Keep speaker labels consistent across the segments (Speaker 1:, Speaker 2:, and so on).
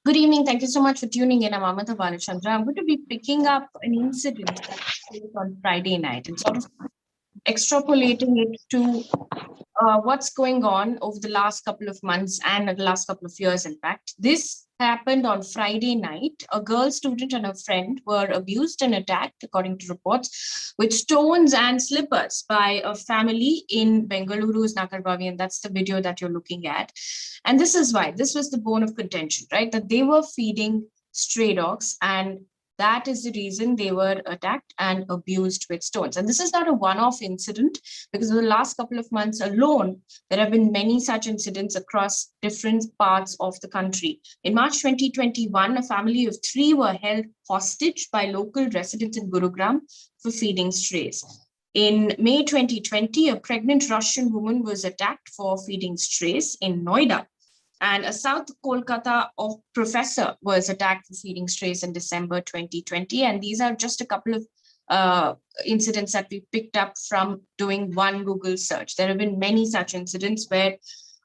Speaker 1: Good evening. Thank you so much for tuning in. I'm Amata Balachandra. I'm going to be picking up an incident that took place on Friday night and sort of extrapolating it to what's going on over the last couple of months and the last couple of years, in fact. This happened on Friday night. A girl student and a friend were abused and attacked, according to reports, with stones and slippers by a family in Bengaluru's Nagarbhavi, and that's the video that you're looking at. And this is why, this was the bone of contention, right? That they were feeding stray dogs, and that is the reason they were attacked and abused with stones. And this is not a one-off incident, because in the last couple of months alone, there have been many such incidents across different parts of the country. In March 2021, a family of 3 were held hostage by local residents in Gurugram for feeding strays. In May 2020, a pregnant Russian woman was attacked for feeding strays in Noida. And a South Kolkata professor was attacked for feeding strays in December 2020. And these are just a couple of incidents that we picked up from doing one Google search. There have been many such incidents where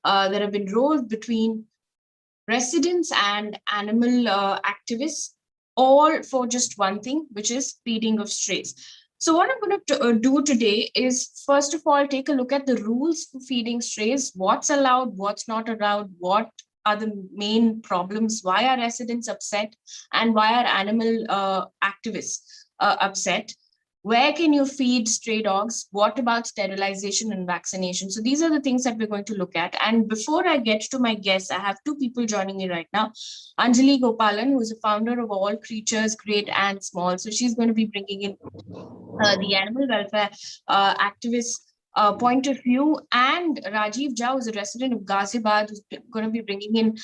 Speaker 1: there have been rows between residents and animal activists, all for just one thing, which is feeding of strays. So what I'm going to do today is, first of all, take a look at the rules for feeding strays, what's allowed, what's not allowed, what are the main problems, why are residents upset, and why are animal activists upset. Where can you feed stray dogs? What about sterilization and vaccination? So these are the things that we're going to look at. And before I get to my guests, I have 2 people joining me right now. Anjali Gopalan, who is a founder of All Creatures, Great and Small. So she's going to be bringing in the animal welfare activist point of view, and Rajeev, who's a resident of Ghaziabad, who's going to be bringing in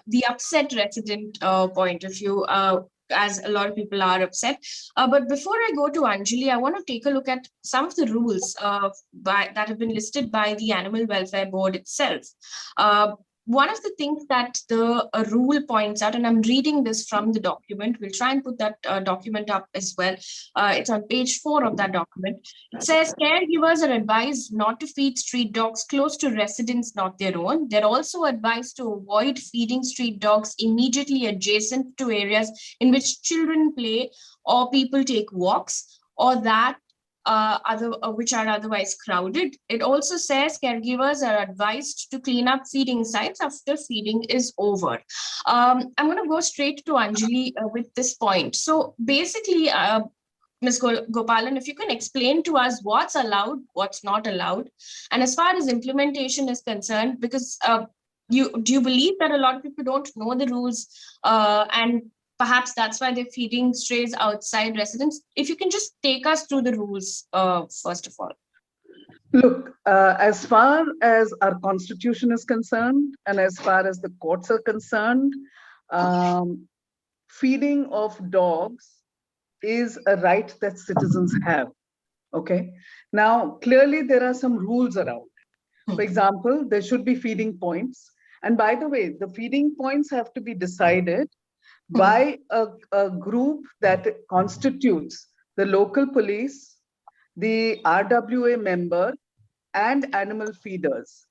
Speaker 1: the upset resident point of view, as a lot of people are upset. But before I go to Anjali, I want to take a look at some of the rules that have been listed by the Animal Welfare Board itself. One of the things that the rule points out, and I'm reading this from the document, we'll try and put that document up as well. It's on page 4 of that document. It says caregivers are advised not to feed street dogs close to residents not their own. They're also advised to avoid feeding street dogs immediately adjacent to areas in which children play or people take walks, or that which are otherwise crowded. It also says caregivers are advised to clean up feeding sites after feeding is over. I'm going to go straight to Anjali with this point. So basically, Ms. Gopalan, if you can explain to us what's allowed, what's not allowed, and as far as implementation is concerned, because do you believe that a lot of people don't know the rules, and perhaps that's why they're feeding strays outside residents? If you can just take us through the rules, first of all.
Speaker 2: Look, as far as our constitution is concerned, and as far as the courts are concerned, feeding of dogs is a right that citizens have. Okay. Now, clearly, there are some rules around. For example, there should be feeding points. And by the way, the feeding points have to be decided by a group that constitutes the local police, the RWA member, and animal feeders.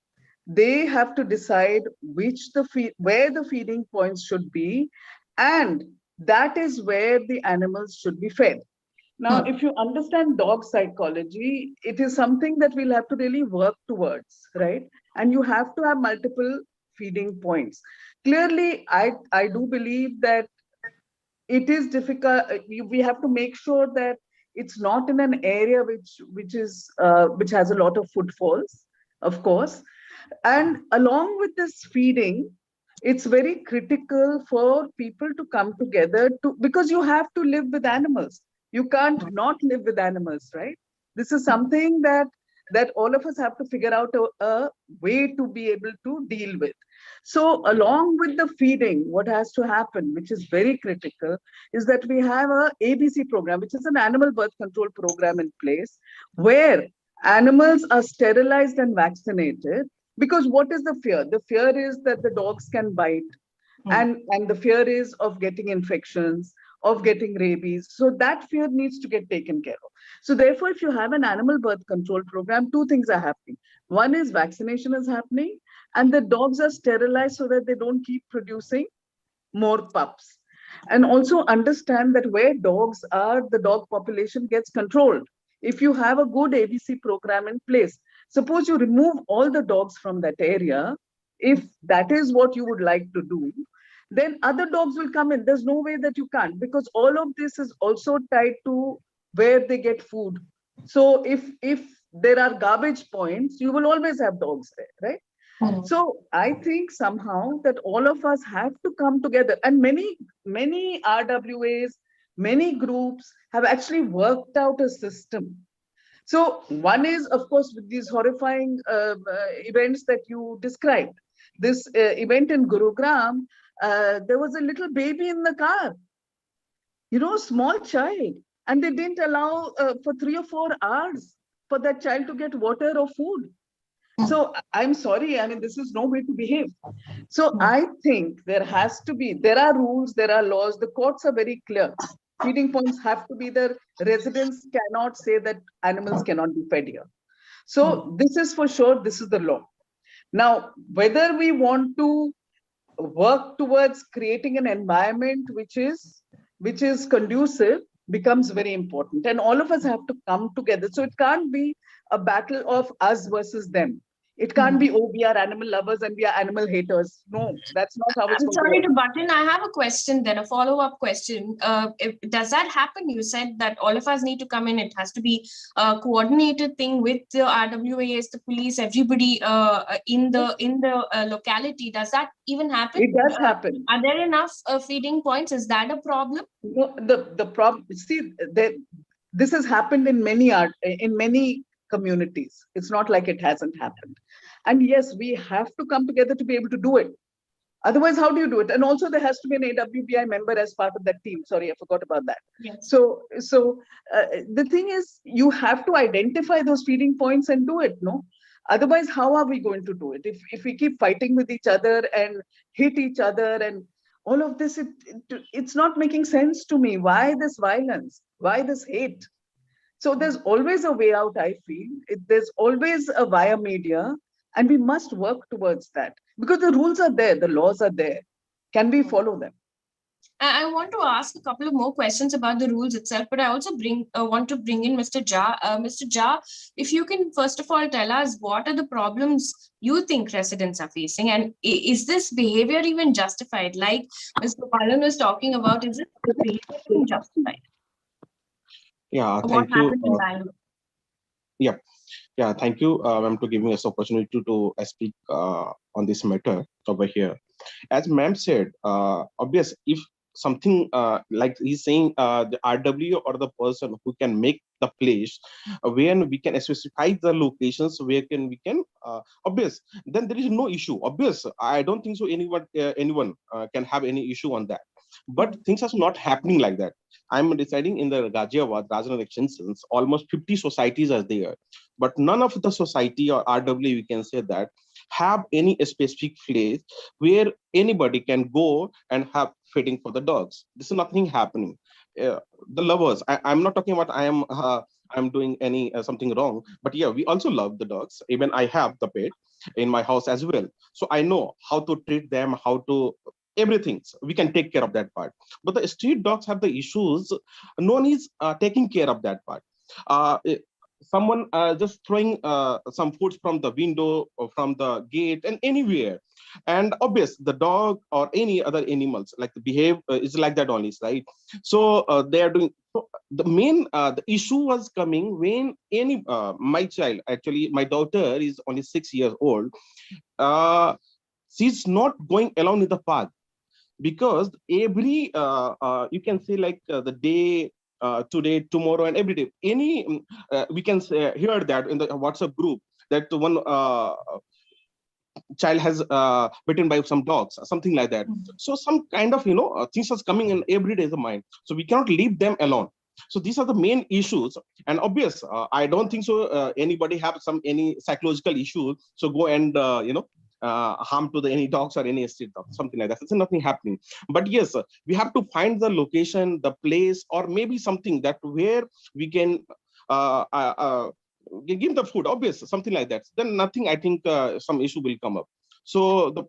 Speaker 2: They have to decide where the feeding points should be, and that is where the animals should be fed. Now, if you understand dog psychology, it is something that we'll have to really work towards, right? And you have to have multiple feeding points. Clearly, I do believe that it is difficult. We have to make sure that it's not in an area which has a lot of footfalls, of course. And along with this feeding, it's very critical for people to come together because you have to live with animals. You can't not live with animals, right? This is something that all of us have to figure out a way to be able to deal with. So along with the feeding, what has to happen, which is very critical, is that we have a ABC program, which is an animal birth control program in place, where animals are sterilized and vaccinated. Because what is the fear? The fear is that the dogs can bite, and the fear is of getting infections, of getting rabies. So that fear needs to get taken care of. So therefore, if you have an animal birth control program, 2 things are happening. One is vaccination is happening, and the dogs are sterilized so that they don't keep producing more pups. And also understand that where dogs are, the dog population gets controlled. If you have a good ABC program in place, suppose you remove all the dogs from that area, if that is what you would like to do, then other dogs will come in. There's no way that you can't, because all of this is also tied to where they get food. So if there are garbage points, you will always have dogs there, right?
Speaker 1: Hmm.
Speaker 2: So I think somehow that all of us have to come together, and many RWAs, many groups have actually worked out a system. So one is, of course, with these horrifying events that you described. This event in Gurugram, there was a little baby in the car, small child, and they didn't allow for 3 or 4 hours for that child to get water or food. So I'm sorry, I mean, this is no way to behave. So I think there are rules, there are laws, the courts are very clear. Feeding points have to be there. Residents cannot say that animals cannot be fed here. So this is for sure, this is the law. Now, whether we want to work towards creating an environment which is conducive becomes very important, and all of us have to come together. So it can't be a battle of us versus them. It can't be, oh, we are animal lovers and we are animal haters. No, that's not how it's
Speaker 1: I'm
Speaker 2: going to
Speaker 1: sorry
Speaker 2: work.
Speaker 1: to butt in. I have a question, then a follow-up question. Does that happen? You said that all of us need to come in. It has to be a coordinated thing with the RWAs, the police, everybody in the locality. Does that even happen?
Speaker 2: It does happen.
Speaker 1: Are there enough feeding points? Is that a problem?
Speaker 2: No, the problem, see, this has happened in many communities. It's not like it hasn't happened. And yes, we have to come together to be able to do it. Otherwise, how do you do it? And also, there has to be an AWBI member as part of that team. Sorry, I forgot about that.
Speaker 1: Yes.
Speaker 2: So the thing is, you have to identify those feeding points and do it. No, otherwise, how are we going to do it? If we keep fighting with each other and hit each other and all of this, it's not making sense to me. Why this violence? Why this hate? So there's always a way out, I feel. There's always a via media, and we must work towards that because the rules are there, the laws are there. Can we follow them?
Speaker 1: I want to ask a couple of more questions about the rules itself, but I also want to bring in Mr. Jha. Mr. Jha, if you can first of all tell us what are the problems you think residents are facing, and is this behavior even justified? Like Mr. Gopalan was talking about, is this behavior even justified?
Speaker 3: Yeah,
Speaker 1: What
Speaker 3: thank you.
Speaker 1: happened in Bangalore?
Speaker 3: Yeah, thank you, ma'am, to giving us opportunity to speak on this matter over here. As ma'am said, obvious if something like he's saying, the RW or the person who can make the place where we can specify the locations where we can obvious, then there is no issue. Obvious, I don't think so. Anyone can have any issue on that. But things are not happening like that. I'm deciding in the Ghaziabad, Rajanagar extensions, almost 50 societies are there, but none of the society or RW, we can say that, have any specific place where anybody can go and have feeding for the dogs. This is nothing happening. The lovers, I'm not talking about I'm doing any something wrong, but yeah, we also love the dogs. Even I have the pet in my house as well, so I know how to treat them, how to everything. So we can take care of that part. But the street dogs have the issues. No one is taking care of that part. Uh, Someone just throwing some foods from the window or from the gate and anywhere, and obvious the dog or any other animals like the behave is like that only, right? So they are doing, so the main the issue was coming when any my child, actually my daughter is only 6 years old. She's not going alone in the park because every you can say like the day, today, tomorrow, and every day, any we can say, hear that in the WhatsApp group that one child has bitten by some dogs, something like that. So some kind of things are coming in every day in the mind, so we cannot leave them alone. So these are the main issues. And obvious, I don't think so anybody have any psychological issues, so go and harm to any dogs or any street dog, something like that. There's nothing happening. But yes, we have to find the location, the place, or maybe something that where we can give the food, obvious, something like that. Then nothing, I think some issue will come up. So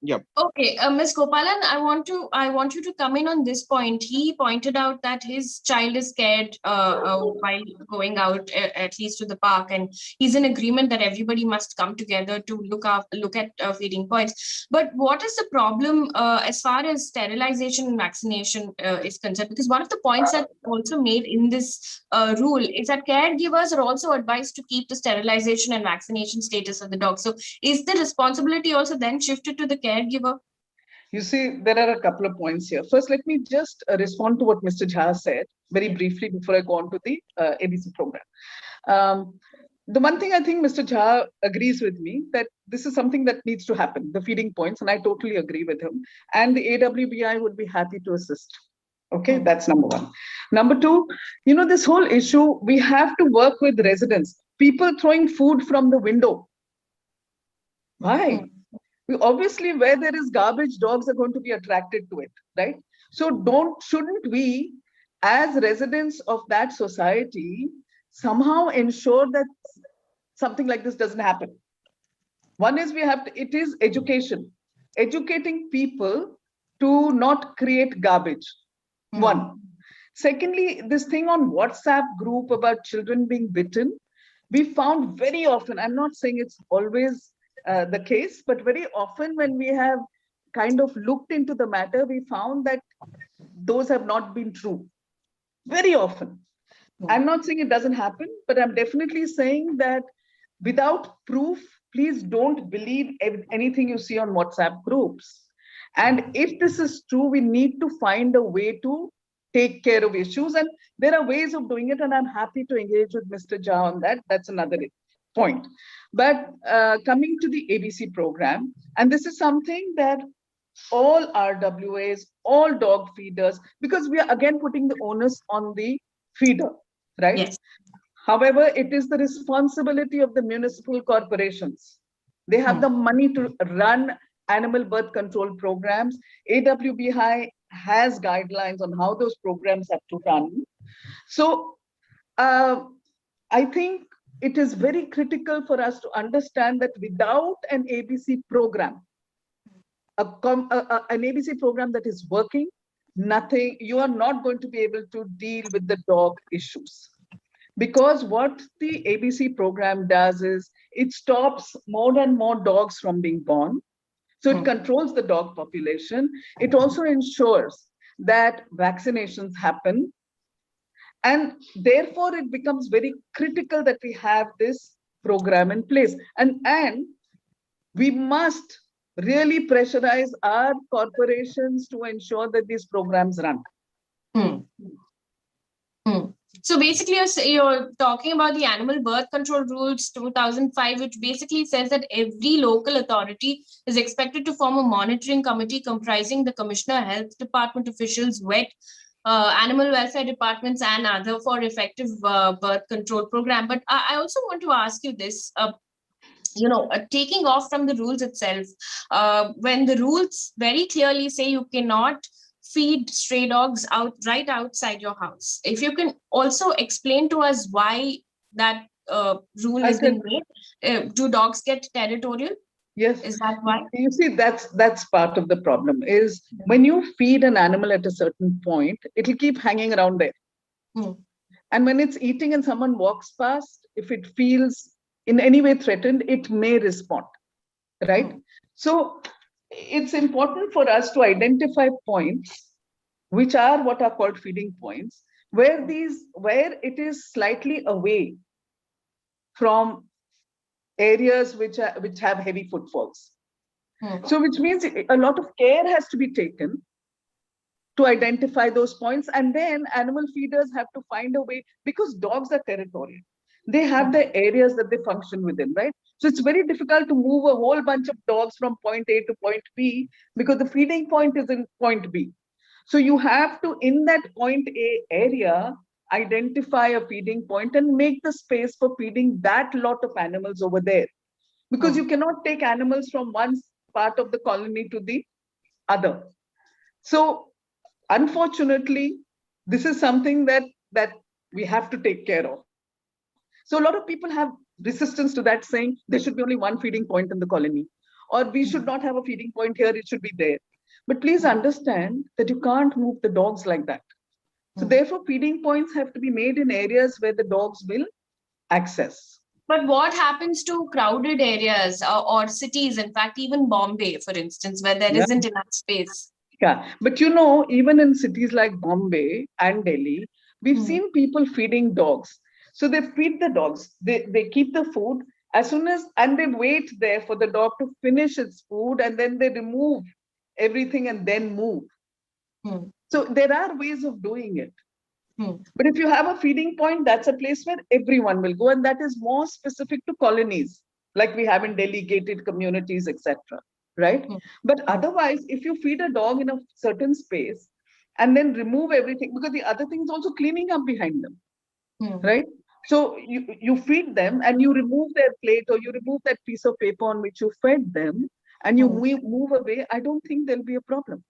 Speaker 3: Yep.
Speaker 1: Okay, Ms. Gopalan, I want you to come in on this point. He pointed out that his child is scared while going out, at least to the park, and he's in agreement that everybody must come together to look at feeding points. But what is the problem as far as sterilization and vaccination is concerned? Because one of the points that also made in this rule is that caregivers are also advised to keep the sterilization and vaccination status of the dog. So, is the responsibility also then shifted to the caregiver?
Speaker 2: You see, there are a couple of points here. First, let me just respond to what Mr. Jha said very briefly before I go on to the ABC program. The one thing I think Mr. Jha agrees with me that this is something that needs to happen, the feeding points, and I totally agree with him. And the AWBI would be happy to assist. Okay, that's number one. Number two, this whole issue, we have to work with residents. People throwing food from the window. Why? Obviously, where there is garbage, dogs are going to be attracted to it, right? So shouldn't we, as residents of that society, somehow ensure that something like this doesn't happen? One is it is education, educating people to not create garbage. One. Secondly, this thing on WhatsApp group about children being bitten, we found very often, I'm not saying it's always the case, but very often when we have kind of looked into the matter, we found that those have not been true. Very often. I'm not saying it doesn't happen, but I'm definitely saying that without proof, please don't believe anything you see on WhatsApp groups. And if this is true, we need to find a way to take care of issues. And there are ways of doing it. And I'm happy to engage with Mr. Jha on that. That's another point. But coming to the ABC program, and this is something that all RWAs, all dog feeders, because we are again putting the onus on the feeder, right?
Speaker 1: Yes.
Speaker 2: However, it is the responsibility of the municipal corporations. They have the money to run animal birth control programs. AWBI has guidelines on how those programs have to run. So I think it is very critical for us to understand that without an ABC program, an ABC program that is working, you are not going to be able to deal with the dog issues. Because what the ABC program does is it stops more and more dogs from being born. So it controls the dog population. It also ensures that vaccinations happen. And therefore, it becomes very critical that we have this program in place. And we must really pressurize our corporations to ensure that these programs run.
Speaker 1: So basically, you're talking about the Animal Birth Control Rules 2005, which basically says that every local authority is expected to form a monitoring committee comprising the Commissioner, Health Department officials, vet, animal welfare departments, and other for effective birth control program. But I also want to ask you this. Taking off from the rules itself, when the rules very clearly say you cannot feed stray dogs right outside your house. If you can also explain to us why that rule has been made. Do dogs get territorial?
Speaker 2: Yes.
Speaker 1: Is that why?
Speaker 2: You see, that's part of the problem is when you feed an animal at a certain point, it'll keep hanging around there. And when it's eating and someone walks past, if it feels in any way threatened, it may respond, right? So it's important for us to identify points, which are what are called feeding points, where it is slightly away from areas which have heavy footfalls. So which means a lot of care has to be taken to identify those points. And then animal feeders have to find a way, because dogs are territorial. They have the areas that they function within, right? So it's very difficult to move a whole bunch of dogs from point A to point B because the feeding point is in point B. So you have to, in that point A area, identify a feeding point and make the space for feeding that lot of animals over there. Because you cannot take animals from one part of the colony to the other. So unfortunately, this is something that we have to take care of. So a lot of people have resistance to that, saying there should be only one feeding point in the colony. or we should not have a feeding point here, it should be there. But please understand that you can't move the dogs like that. So therefore, feeding points have to be made in areas where the dogs will access.
Speaker 1: But what happens to crowded areas or cities? In fact, even Bombay, for instance, where there
Speaker 2: Yeah.
Speaker 1: isn't enough space.
Speaker 2: Yeah, but even in cities like Bombay and Delhi, we've seen people feeding dogs. So they feed the dogs, they keep the food as soon as, and they wait there for the dog to finish its food, and then they remove everything and then move. So there are ways of doing it. But if you have a feeding point, that's a place where everyone will go, and that is more specific to colonies, like we have in Delhi, gated communities, etc. Right? But otherwise, if you feed a dog in a certain space and then remove everything, because the other thing is also cleaning up behind them, right? So you feed them and you remove their plate, or you remove that piece of paper on which you fed them, and you move away, I don't think there'll be a problem.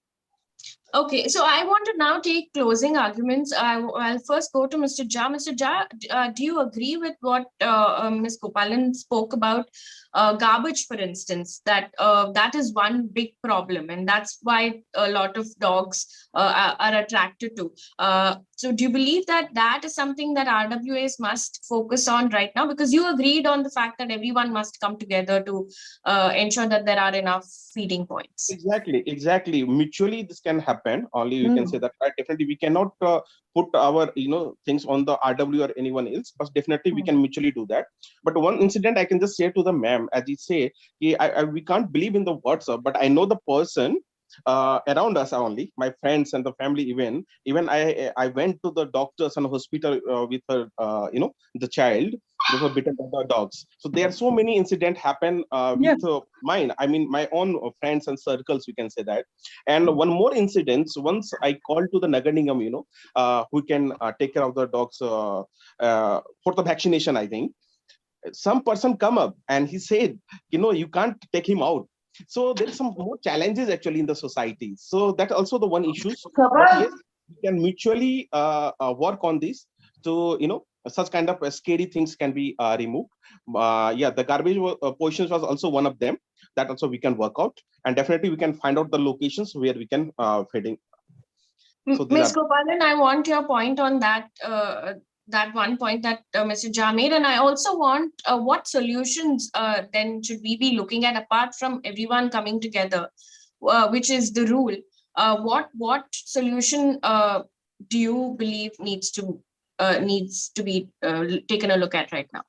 Speaker 1: Okay, so I want to now take closing arguments. I'll first go to Mr. Jha. Mr. Jha, do you agree with what Ms. Gopalan spoke about garbage, for instance, that that is one big problem, and that's why a lot of dogs are attracted to. So do you believe that that is something that RWAs must focus on right now? Because you agreed on the fact that everyone must come together to ensure that there are enough feeding points.
Speaker 3: Exactly. Mutually, this can happen. Only we can say that definitely we cannot put our things on the RW or anyone else, but definitely we can mutually do that. But one incident I can just say to the ma'am, as you say, we can't believe in the WhatsApp, but I know the person around us only, my friends and the family. Even I went to the doctors and hospital with her, the child. Those were bitten by the dogs. So there are so many incidents happen with mine. I mean, my own friends and circles, we can say that. And one more incident. Once I called to the Nagar Nigam, who can take care of the dogs for the vaccination, I think. Some person come up and he said, you can't take him out. So there are some more challenges actually in the society. So that's also the one issue. But yes, we can mutually work on this to, such kind of scary things can be removed. The garbage positions was also one of them that also we can work out, and definitely we can find out the locations where we can feeding.
Speaker 1: So Ms. Gopalan, I want your point on that. That one point that Mr. Jha made, and I also want what solutions then should we be looking at apart from everyone coming together, which is the rule. What solution do you believe needs to be taken a look at right now?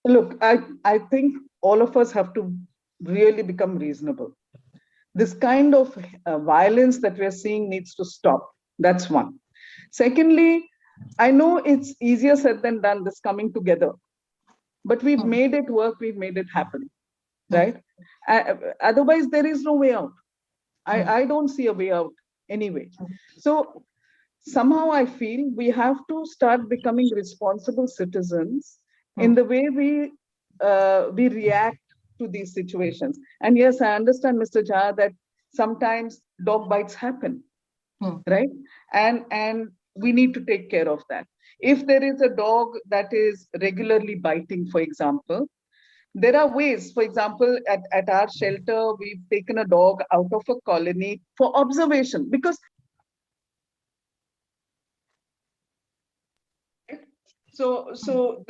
Speaker 2: Look, I think all of us have to really become reasonable. This kind of violence that we're seeing needs to stop. That's one. Secondly, I know it's easier said than done, this coming together, but we've made it work, we've made it happen, right? Otherwise, there is no way out. I don't see a way out anyway. So somehow I feel we have to start becoming responsible citizens in the way we react to these situations. And yes, I understand, Mr. Jha, that sometimes dog bites happen, right? And we need to take care of that. If there is a dog that is regularly biting, for example, there are ways. For example, at our shelter, we've taken a dog out of a colony for observation, because so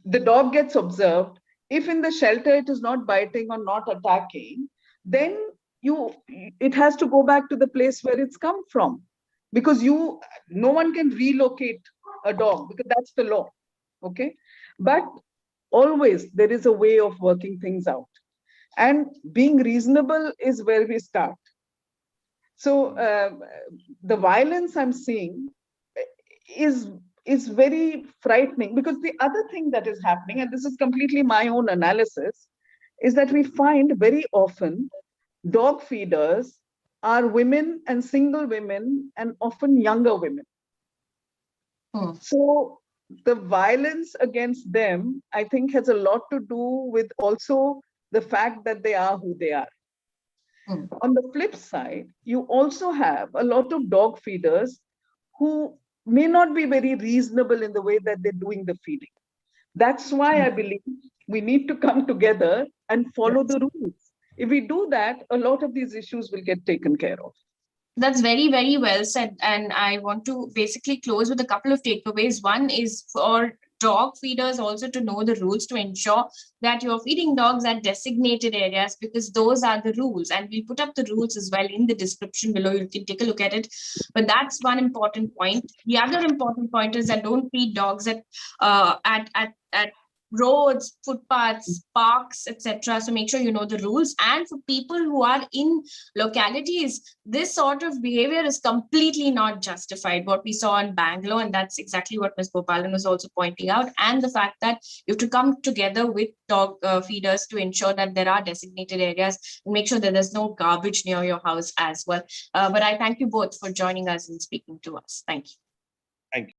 Speaker 2: the dog gets observed. If in the shelter it is not biting or not attacking, then it has to go back to the place where it's come from, because no one can relocate a dog, because that's the law. Okay, but always there is a way of working things out, and being reasonable is where we start. So the violence I'm seeing is very frightening, because the other thing that is happening, and this is completely my own analysis, is that we find very often dog feeders are women, and single women, and often younger women. So the violence against them, I think, has a lot to do with also the fact that they are who they are. On the flip side, you also have a lot of dog feeders who may not be very reasonable in the way that they're doing the feeding. That's why I believe we need to come together and follow the rules. If we do that, a lot of these issues will get taken care of.
Speaker 1: That's very, very well said. And I want to basically close with a couple of takeaways. One is for dog feeders also to know the rules to ensure that you're feeding dogs at designated areas, because those are the rules. And we'll put up the rules as well in the description below. You can take a look at it. But that's one important point. The other important point is that don't feed dogs at roads, footpaths, parks, etc. So make sure you know the rules. And for people who are in localities, this sort of behavior is completely not justified. What we saw in Bangalore, and that's exactly what Ms. Gopalan was also pointing out, and the fact that you have to come together with dog feeders to ensure that there are designated areas and make sure that there's no garbage near your house as well. But I thank you both for joining us and speaking to us. Thank you.